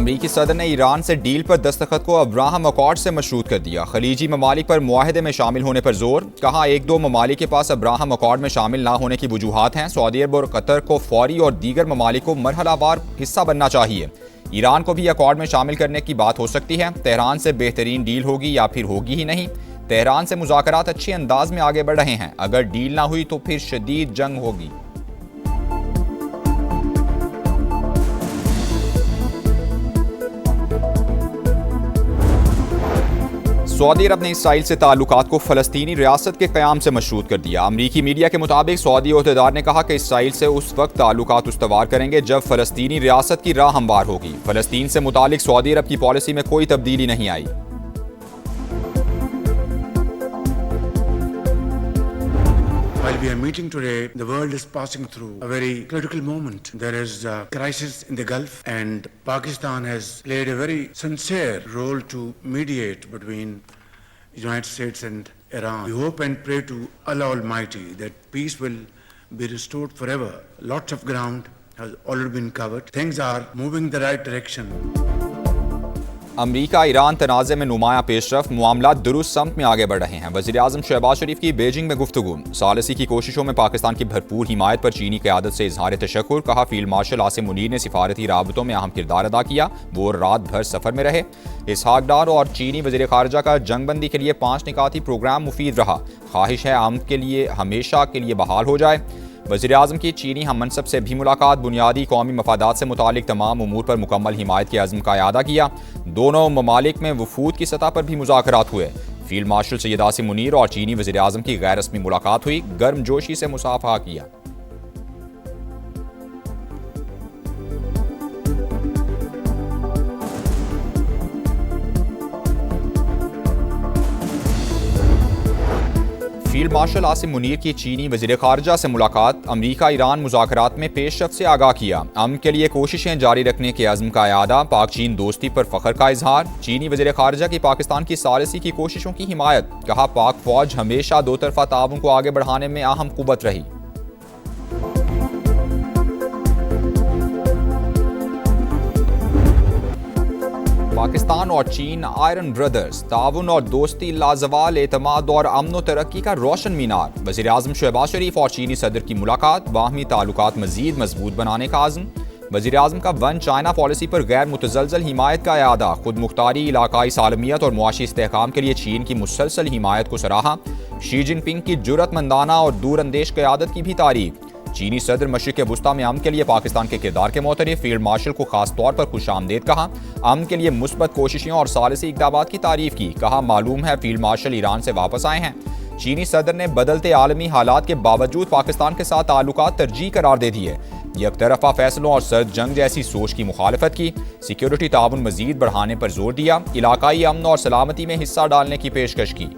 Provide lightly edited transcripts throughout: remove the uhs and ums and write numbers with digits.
अमरीकी सदर ने ईरान से डील पर दस्तखत को अब्राहम अकॉर्ड से मशरूत कर दिया। खलीजी ममालिक पर मुआहदे में शामिल होने पर जोर, कहा एक दो ममालिक के पास अब्राहम अकॉर्ड में शामिल ना होने की वजूहात हैं। सऊदी अरब और कतर को फौरी और दीगर ममालिक को मरहलावार हिस्सा बनना चाहिए। ईरान को भी अकॉर्ड में शामिल करने की बात हो सकती है। तेहरान से बेहतरीन डील होगी या फिर होगी ही नहीं। तेहरान से मुज़ाकरात अच्छे अंदाज में आगे बढ़ रहे हैं। अगर डील ना हुई तो फिर शदीद जंग होगी। सऊदी अरब ने इसराइल से ताल्लुकात को फ़लस्तीनी रियासत के क़याम से मशरूत कर दिया। अमरीकी मीडिया के मुताबिक सऊदी ओहदेदार ने कहा कि इसराइल से उस वक्त ताल्लुकात उस्तवार करेंगे जब फ़लस्तीनी रियासत की राह हमवार होगी। फ़लस्तीन से मुतालिक सऊदी अरब की पॉलिसी में कोई तब्दीली नहीं आई। While we are meeting today, the world is passing through a very critical moment. There is a crisis in the Gulf, and Pakistan has played a very sincere role to mediate between the United States and Iran. We hope and pray to Allah Almighty that peace will be restored forever. Lots of ground has already been covered. Things are moving in the right direction. America Iran तनाज़े में नुमाया पेशरफ, मामला दुरुस्त समत में आगे बढ़ रहे हैं। वज़ीर-ए-आज़म शहबाज शरीफ की बीजिंग में गुफ्तगू, सालिसी की कोशिशों में पाकिस्तान की भरपूर हिमायत पर चीनी क़यादत से इजहार तशक्कुर। कहा फील्ड मार्शल आसिम मुनीर ने सिफारती राबतों में अहम किरदार अदा किया, वो रात भर सफ़र में रहे। इसहाक डार और चीनी वज़ीर ख़ारजा का जंगबंदी के लिए 5 निकाती प्रोग्राम मुफीद रहा। ख्वाहिश है अमन के लिए हमेशा के लिए बहाल हो जाए। वज़ीर-ए-आज़म की चीनी हम मनसब से भी मुलाकात, बुनियादी कौमी मफादात से मुतालिक तमाम उमूर पर मुकम्मल हिमायत के अज़्म का इआदा किया। दोनों ममालिक में वफूद की सतह पर भी मुज़ाकरात हुए। फील्ड मार्शल सैयद आसिम मुनीर और चीनी वज़ीर-ए-आज़म की गैर रस्मी मुलाकात हुई, गर्मजोशी से मुसाफहा किया। फील्ड मार्शल आसिम मुनीर की चीनी वज़ीर ख़ारजा से मुलाकात, अमरीका ईरान मुज़ाकरात में पेशरफ़्त से आगाह किया। अमन के लिए कोशिशें जारी रखने के अज़्म का इआदा, पाक चीन दोस्ती पर फ़ख्र का इजहार। चीनी वज़ीर ख़ारजा की पाकिस्तान की सालिसी की कोशिशों की हिमायत, कहा पाक फ़ौज हमेशा दो तरफ़ा ताउन को आगे बढ़ाने में अहम क़ुव्वत रही। पाकिस्तान और चीन आयरन ब्रदर्स, ताउन और दोस्ती लाजवाल एतमाद और अमन व तरक्की का रोशन मीनार। वज़ीर-ए-आज़म शहबाज शरीफ और चीनी सदर की मुलाकात, बाहमी ताल्लुकात मज़ीद मजबूत बनाने का आज़म। वज़ीर-ए-आज़म का वन चाइना पॉलिसी पर गैर मुतज़लज़ल हिमायत का इआदा, खुद मुख्तारी, इलाकाई सालमियत और मुआशी इस्तेहकाम के लिए चीन की मुसलसल हिमायत को सराहा। शी जिनपिंग की जुर्रतमंदाना और दूरअंदेश क़यादत की भी तारीफ। चीनी सदर मशरिक़ वुस्ता में अमन के लिए पाकिस्तान के किरदार के मोतरफ़, फील्ड मार्शल को खास तौर पर खुशामदीद कहा। अमन के लिए मुस्बत कोशिशों और सालिसी इक़दामात की तारीफ की। कहा मालूम है फील्ड मार्शल ईरान से वापस आए हैं। चीनी सदर ने बदलते आलमी हालात के बावजूद पाकिस्तान के साथ ताल्लुकात तरजीह करार दे दिए। यकतरफा फैसलों और सर्द जंग जैसी सोच की मुखालफत की। सिक्योरिटी ताउन मजीद बढ़ाने पर जोर दिया। इलाकाई अमन और सलामती में हिस्सा डालने की पेशकश की।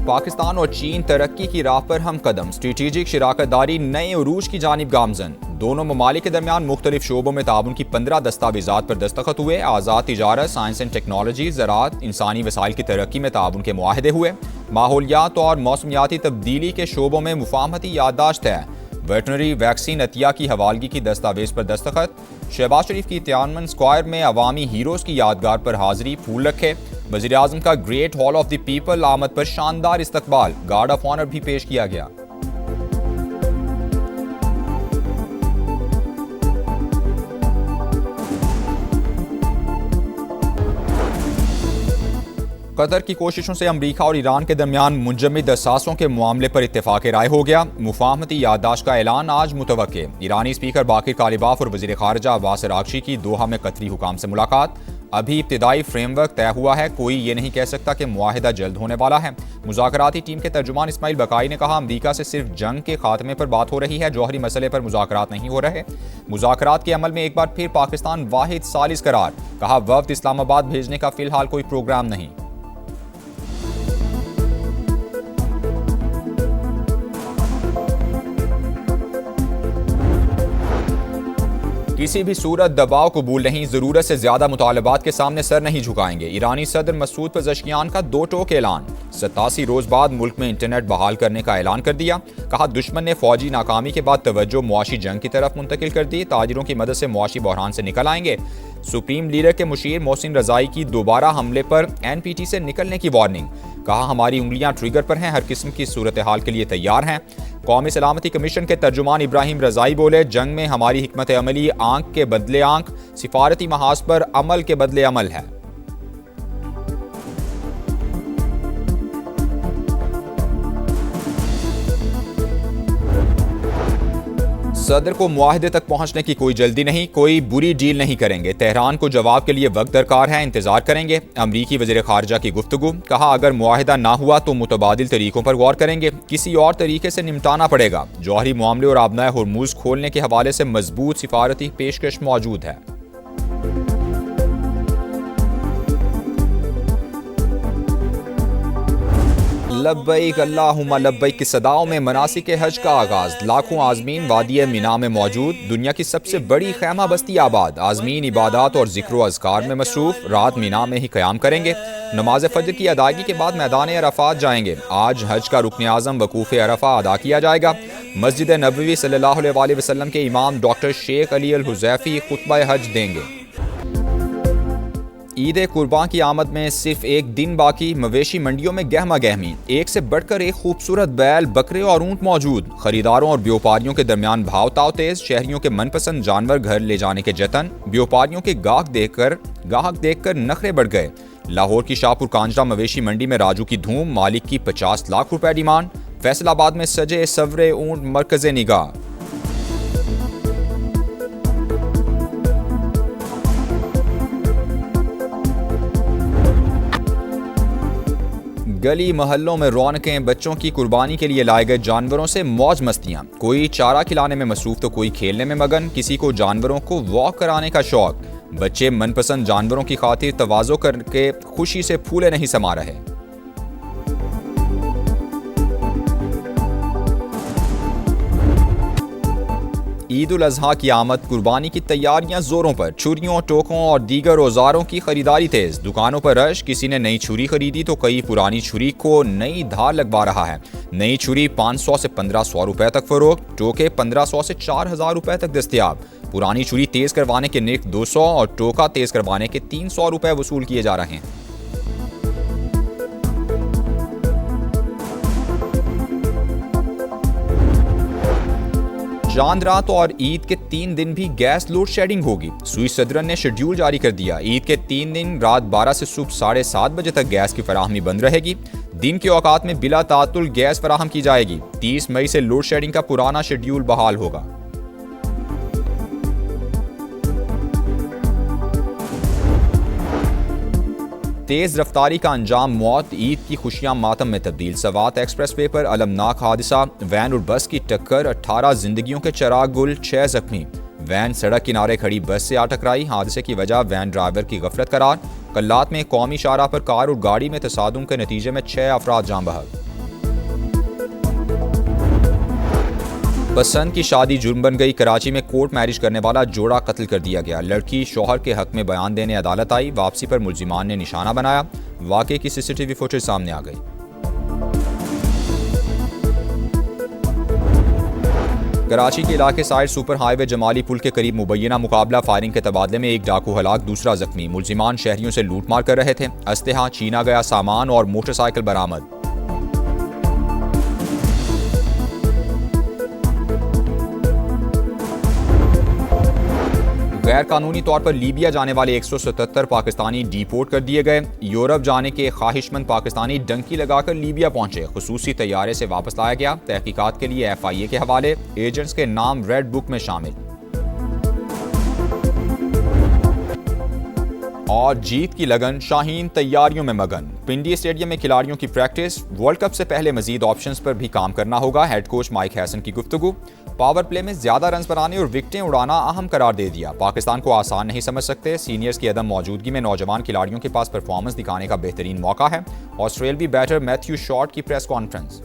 पाकिस्तान और चीन तरक्की की राह पर हम कदम, स्ट्रेटेजिक शराकतदारी नए उरूज की जानिब गामजन। दोनों ममालिक के दरमियान मुख्तलिफ शोबों में ताउन की 15 दस्तावेजात पर दस्तखत हुए। आज़ाद तिजारत, साइंस एंड टेक्नोलॉजी, ज़राअत, इंसानी वसाइल की तरक्की में ताउन के मुआहदे हुए। माहौलियात और मौसमियाती तब्दीली के शोबों में मुफाहमती याददाश्त है। वेटनरी वैक्सीन अतिया की हवालगी की दस्तावेज पर दस्तखत। शहबाज शरीफ की तियानमन स्क्वायर में अवामी हीरोज़ की यादगार पर हाजिरी, फूल रखे। वज़ीर-ए-आज़म का great hall of the people आमद पर शानदार इस्तकबाल, गार्ड ऑफ ऑनर भी पेश किया गया। कतर की कोशिशों से अमरीका और ईरान के दरमियान मुंजमद असासों के मामले पर इत्तेफाक राय हो गया। मुफाहमती याददाश्त का ऐलान आज मुतवक्के। ईरानी स्पीकर बाकिर कालिबाफ और वज़ीर ख़ारजा अब्बास अराग़ची की दोहा में कतरी हुकाम से मुलाकात। अभी इब्तिदाई फ्रेमवर्क तय हुआ है, कोई ये नहीं कह सकता कि मुआहिदा जल्द होने वाला है। मुज़ाकराती टीम के तर्जुमान इस्माइल बकाई ने कहा अमरीका से सिर्फ जंग के खात्मे पर बात हो रही है, जौहरी मसले पर मुज़ाकरात नहीं हो रहे। मुज़ाकरात के अमल में एक बार फिर पाकिस्तान वाहिद सालिस करार। कहा वफ़द इस्लामाबाद भेजने का फिलहाल कोई प्रोग्राम नहीं। किसी भी सूरत दबाव कबूल नहीं, जरूरत से ज्यादा मुतालबात के सामने सर नहीं झुकाएंगे। ईरानी सदर मसूद पज़ेश्कियान का 2 टोक ऐलान। 87 रोज बाद मुल्क में इंटरनेट बहाल करने का ऐलान कर दिया। कहा दुश्मन ने फौजी नाकामी के बाद तवज्जो मुआशी जंग की तरफ मुंतकिल कर दी। ताजिरों की मदद से मुआशी बहरान से निकल आएंगे। सुप्रीम लीडर के मुशीर मोहसिन रजाई की दोबारा हमले पर NPT से निकलने की वार्निंग। कहा हमारी उंगलियां ट्रिगर पर हैं, हर किस्म की सूरत हाल के लिए तैयार हैं। कौमी सलामती कमीशन के तर्जुमान इब्राहिम रजाई बोले जंग में हमारी हिकमत अमली आंख के बदले आंख, सिफारती महाज पर अमल के बदले अमल है। सदर को मुआहदे तक पहुंचने की कोई जल्दी नहीं, कोई बुरी डील नहीं करेंगे। तेहरान को जवाब के लिए वक्त दरकार है, इंतजार करेंगे। अमरीकी वज़ीर ख़ारजा की गुफ्तगू। कहा अगर मुआहदा ना हुआ तो मुतबादिल तरीकों पर गौर करेंगे, किसी और तरीके से निपटाना पड़ेगा। जौहरी मामले और आबनाए हुर्मुज़ खोलने के हवाले से मजबूत सिफारती पेशकश मौजूद है। लब्बैक अल्लाहुम्मा लब्बैक की सदाओं में मनासिक हज का आगाज। लाखों आज़मीन वादी मिना में मौजूद। दुनिया की सबसे बड़ी खैमा बस्ती आबाद। आज़मीन इबादत और ज़िक्र अज़कार में मसरूफ। रात मिना में ही क़याम करेंगे। नमाज फ़ज्र की अदायगी के बाद मैदान अरफात जाएंगे। आज हज का रुकन आज़म वकूफ़ अरफा अदा किया जाएगा। मस्जिद नबवी सल्लल्लाहु अलैहि वसल्लम के इमाम डॉक्टर शेख अली अल हुज़ैफ़ी खुतबा हज देंगे। ईद कुर्बान की आमद में सिर्फ एक दिन बाकी। मवेशी मंडियों में गहमा गहमी। एक से बढ़कर एक खूबसूरत बैल, बकरे और ऊंट मौजूद। खरीदारों और व्यापारियों के दरमियान भाव ताव तेज। शहरियों के मनपसंद जानवर घर ले जाने के जतन। व्यापारियों के गाहक देखकर नखरे बढ़ गए। लाहौर की शाहपुर कांजरा मवेशी मंडी में राजू की धूम। मालिक की 50 लाख रुपए डिमांड। फैसलाबाद में सजे सवरे ऊंट मरकज़े निगाह। गली मोहल्लों में रौनकें। बच्चों की कुर्बानी के लिए लाए गए जानवरों से मौज मस्तियां। कोई चारा खिलाने में मसरूफ तो कोई खेलने में मगन। किसी को जानवरों को वॉक कराने का शौक। बच्चे मनपसंद जानवरों की खातिर तवाज़ो करके खुशी से फूले नहीं समा रहे। ईद उल अज़हा की आमद। कुर्बानी की तैयारियां जोरों पर। छुरियों, टोकों और दीगर औजारों की खरीदारी तेज। दुकानों पर रश। किसी ने नई छुरी खरीदी तो कई पुरानी छुरी को नई धार लगवा रहा है। नई छुरी 500 से 1500 रुपए तक फरोख्त। टोके 1500 से 4000 रुपए तक दस्तयाब। पुरानी छुरी तेज करवाने के निक 200 और टोका तेज करवाने के 300 रुपए वसूल किए जा रहे हैं। चांद रात और ईद के 3 दिन भी गैस लोड शेडिंग होगी। सुई सदरन ने शेड्यूल जारी कर दिया। ईद के 3 दिन रात 12 से सुबह 7:30 बजे तक गैस की फराहमी बंद रहेगी। दिन के औकात में बिला तातुल गैस फराहम की जाएगी। 30 मई से लोड शेडिंग का पुराना शेड्यूल बहाल होगा। तेज रफ्तारी का अंजाम मौत। ईद की खुशियां मातम में तब्दील। सवात एक्सप्रेसवे पर अलमनाक हादसा। वैन और बस की टक्कर। 18 जिंदगियों के चिराग गुल, 6 जख्मी। वैन सड़क किनारे खड़ी बस से आ टकराई। हादसे की वजह वैन ड्राइवर की गफलत करार। कल्लात में कौमी शाहराह पर कार और गाड़ी में तसादुम के नतीजे में 6 अफराद जान बहक। पसंद की शादी जुर्म बन गई। कराची में कोर्ट मैरिज करने वाला जोड़ा कत्ल कर दिया गया। लड़की शौहर के हक में बयान देने अदालत आई। वापसी पर मुल्जिमान ने निशाना बनाया। वाक़े की CCTV फुटेज सामने आ गई। कराची के इलाके साइड सुपर हाईवे जमाली पुल के करीब मुबैना मुकाबला फायरिंग के तबादले में एक डाकू हलाक, दूसरा जख्मी। मुल्जिमान शहरियों से लूटमार कर रहे थे। अस्तेहा, छीना गया सामान और मोटरसाइकिल बरामद। गैर कानूनी तौर पर लीबिया जाने वाले 177 पाकिस्तानी डिपोर्ट कर दिए गए। यूरोप जाने के ख्वाहिशमंद पाकिस्तानी डंकी लगाकर लीबिया पहुंचे। खुसूसी तैयारे से वापस लाया गया। तहकीकात के लिए FIA के हवाले। एजेंट्स के नाम रेड बुक में शामिल। और जीत की लगन। शाहीन तैयारियों में मगन। पिंडी स्टेडियम में खिलाड़ियों की प्रैक्टिस। वर्ल्ड कप से पहले मजीद ऑप्शंस पर भी काम करना होगा। हेड कोच माइक हैसन की गुफ्तगू। पावर प्ले में ज्यादा रन बनाने और विकेटें उड़ाना अहम करार दे दिया। पाकिस्तान को आसान नहीं समझ सकते। सीनियर्स की अदम मौजूदगी में नौजवान खिलाड़ियों के पास परफॉर्मेंस दिखाने का बेहतरीन मौका है। ऑस्ट्रेलियाई बैटर मैथ्यू शॉर्ट की प्रेस कॉन्फ्रेंस।